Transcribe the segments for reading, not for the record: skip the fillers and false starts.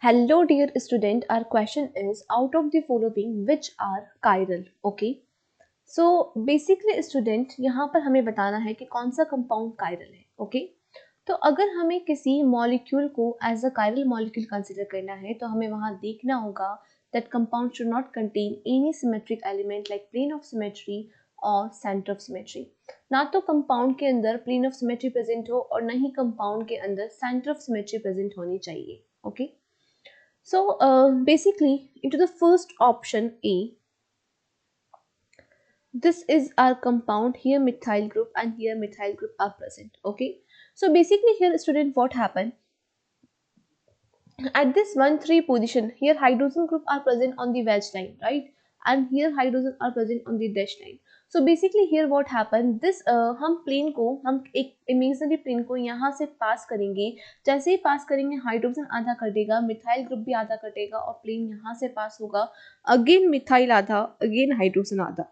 Hello dear student, our question is out of the following which are chiral? Okay. So basically student यहाँ पर हमें बताना है कि कौन सा कंपाउंड chiral है. Okay. तो अगर हमें किसी मॉलिक्यूल को as a chiral molecule consider करना है तो हमें वहाँ देखना होगा that compound should not contain any symmetric element like plane of symmetry और center of symmetry. ना तो कंपाउंड के अंदर plane of symmetry प्रेजेंट हो और ना ही कंपाउंड के अंदर center of symmetry प्रेजेंट होनी चाहिए. Okay. So basically into the first option A, this is our compound, here methyl group and here methyl group are present. Okay, so basically here student what happened at this 1,3 position, here hydrogen group are present on the wedge line, right, and here hydrogen are present on the dash line. So basically here what happened, this हम plane को हम एक imaginary plane को यहाँ से पास करेंगे. जैसे ही पास करेंगे हाइड्रोजन आधा कटेगा, मिथाइल ग्रुप भी आधा कटेगा और प्लेन यहाँ से पास होगा. अगेन मिथाइल आधा, अगेन हाइड्रोजन आधा.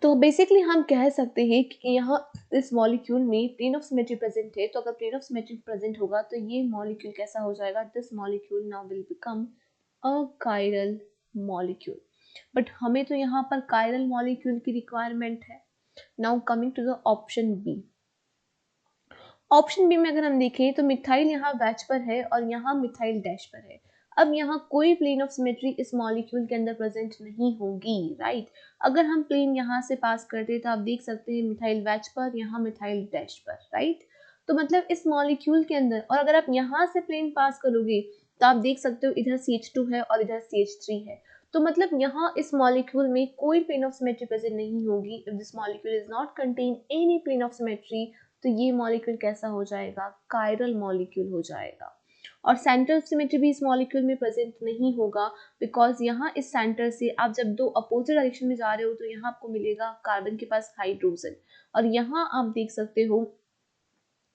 तो बेसिकली हम कह सकते हैं कि यहाँ इस मॉलिक्यूल में प्लेन ऑफ सिमेट्री प्रेजेंट है. तो अगर प्लेन ऑफ सिमेट्री प्रेजेंट होगा तो ये मॉलिक्यूल कैसा हो जाएगा, this molecule now will become a chiral molecule. But हमें तो यहाँ पर कायरल मॉलिक्यूल की रिक्वायरमेंट है. Now coming to the option B. Option B में अगर हम देखें तो मिथाइल यहाँ वैच पर है और यहाँ मिथाइल डैश पर है. अब यहाँ कोई प्लेन ऑफ सिमेट्री इस मॉलिक्यूल के अंदर प्रेजेंट नहीं होगी, राइट. अगर हम प्लेन यहाँ से पास करते तो आप देख सकते हैं मिथाइल वैच पर, यहाँ मिथाइल डैश पर, राइट. तो मतलब इस मॉलिक्यूल के अंदर, और अगर आप यहाँ से प्लेन पास करोगे तो आप देख सकते हो इधर CH2 है और इधर CH3 है. तो मतलब यहाँ इस मॉलिक्यूल में कोई प्लेन ऑफ सिमेट्री प्रेजेंट नहीं होगी. If this molecule is not contain any plane of symmetry तो ये मॉलिक्यूल कैसा हो जाएगा, कायरल मॉलिक्यूल हो जाएगा. और सेंटर ऑफ सिमेट्री भी इस मॉलिक्यूल में प्रेजेंट नहीं होगा बिकॉज यहाँ इस सेंटर से आप जब दो अपोजिट डायरेक्शन में जा रहे हो तो यहाँ आपको मिलेगा कार्बन के पास हाइड्रोजन और यहाँ आप देख सकते हो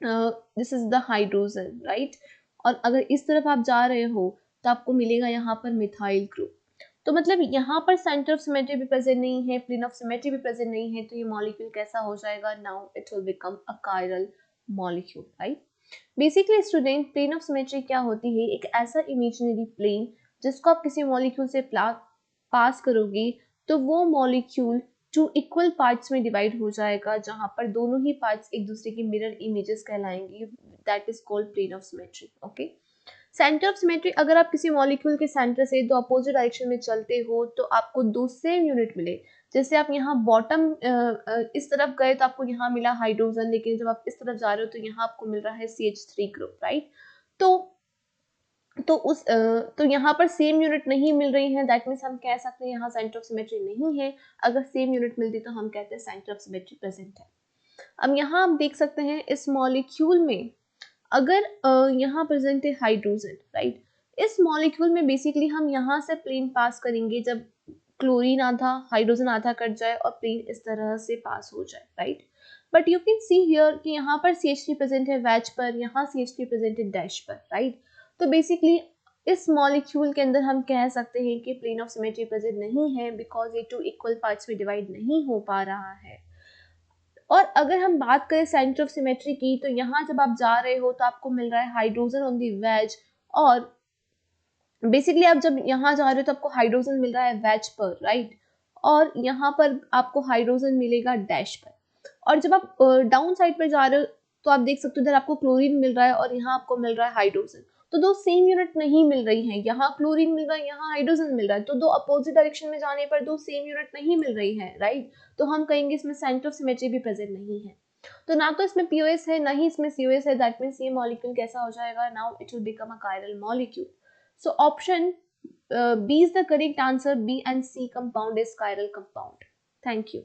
this is the hydrogen, right. और अगर इस तरफ आप जा रहे हो तो आपको मिलेगा यहाँ पर मिथाइल ग्रुप. तो मतलब यहाँ पर सेंटर ऑफ सिमेट्री भी प्रेजेंट नहीं है, प्लेन ऑफ सिमेट्री भी प्रेजेंट नहीं है. तो ये मॉलिक्यूल कैसा हो जाएगा, now it will become a chiral molecule, right. Basically student plane of symmetry क्या होती है, एक ऐसा इमेजिनरी प्लेन जिसको आप किसी मॉलिक्यूल से पास करोगे तो वो मॉलिक्यूल टू इक्वल पार्ट्स में डिवाइड हो जाएगा जहां पर दोनों ही पार्ट्स एक दूसरे की मिरर इमेजेस कहलाएंगे. That is called plane of symmetry. Okay. Centre of symmetry, अगर आप किसी मॉलिक्यूल के सेंटर से दो अपोजिट डायरेक्शन में चलते हो तो आपको दो सेम यूनिट मिले. जैसे आप यहाँ बॉटम इस तरफ गए तो आपको यहाँ मिला हाइड्रोजन, लेकिन जब आप इस तरफ जा रहे हो तो यहाँ आपको मिल रहा है CH3 ग्रुप, राइट. तो यहाँ पर सेम यूनिट नहीं मिल रही है. दैट मीन्स हम कह सकते हैं यहाँ सेंटर ऑफ सिमेट्री नहीं है. अगर सेम यूनिट मिलती तो हम कहते हैं सेंटर ऑफ सिमेट्री प्रेजेंट है. अब यहाँ आप देख सकते हैं इस मॉलिक्यूल में अगर यहाँ प्रेजेंट है हाइड्रोजन, राइट. इस मॉलिक्यूल में बेसिकली हम यहाँ से प्लेन पास करेंगे जब क्लोरीन आधा हाइड्रोजन आधा कट जाए और प्लेन इस तरह से पास हो जाए, right. But you can see here कि यहाँ पर CH3 प्रेजेंट है वैच पर, यहाँ CH3 प्रेजेंट है डैश पर, राइट. तो बेसिकली इस मॉलिक्यूल के अंदर हम कह सकते हैं कि प्लेन ऑफ सिमेट्री प्रेजेंट नहीं है बिकॉज ये टू इक्वल पार्ट्स में डिवाइड नहीं हो पा रहा है. और अगर हम बात करें सेंटर ऑफ सिमेट्री की तो यहाँ जब आप जा रहे हो तो आपको मिल रहा है हाइड्रोजन ऑन दी वेज, और बेसिकली आप जब यहाँ जा रहे हो तो आपको हाइड्रोजन मिल रहा है वेज पर, राइट. और यहाँ पर आपको हाइड्रोजन मिलेगा डैश पर. और जब आप डाउन साइड पर जा रहे हो तो आप देख सकते हो इधर आपको क्लोरीन मिल रहा है और यहाँ आपको मिल रहा है हाइड्रोजन. तो दो सेम यूनिट नहीं मिल रही है, यहाँ क्लोरीन मिल रहा है, यहाँ हाइड्रोजन मिल रहा है. तो दो अपोजिट डायरेक्शन में जाने पर दो सेम यूनिट नहीं मिल रही है, राइट. तो हम कहेंगे इसमें सेंटर ऑफ सिमेट्री भी प्रेजेंट नहीं है. तो ना तो इसमें POS है ना ही इसमें COS है. दैट मीन्स ये मॉलिक्यूल कैसा हो जाएगा, now it will become a chiral molecule. So option B is the correct answer. B and C compound is chiral compound. Thank you.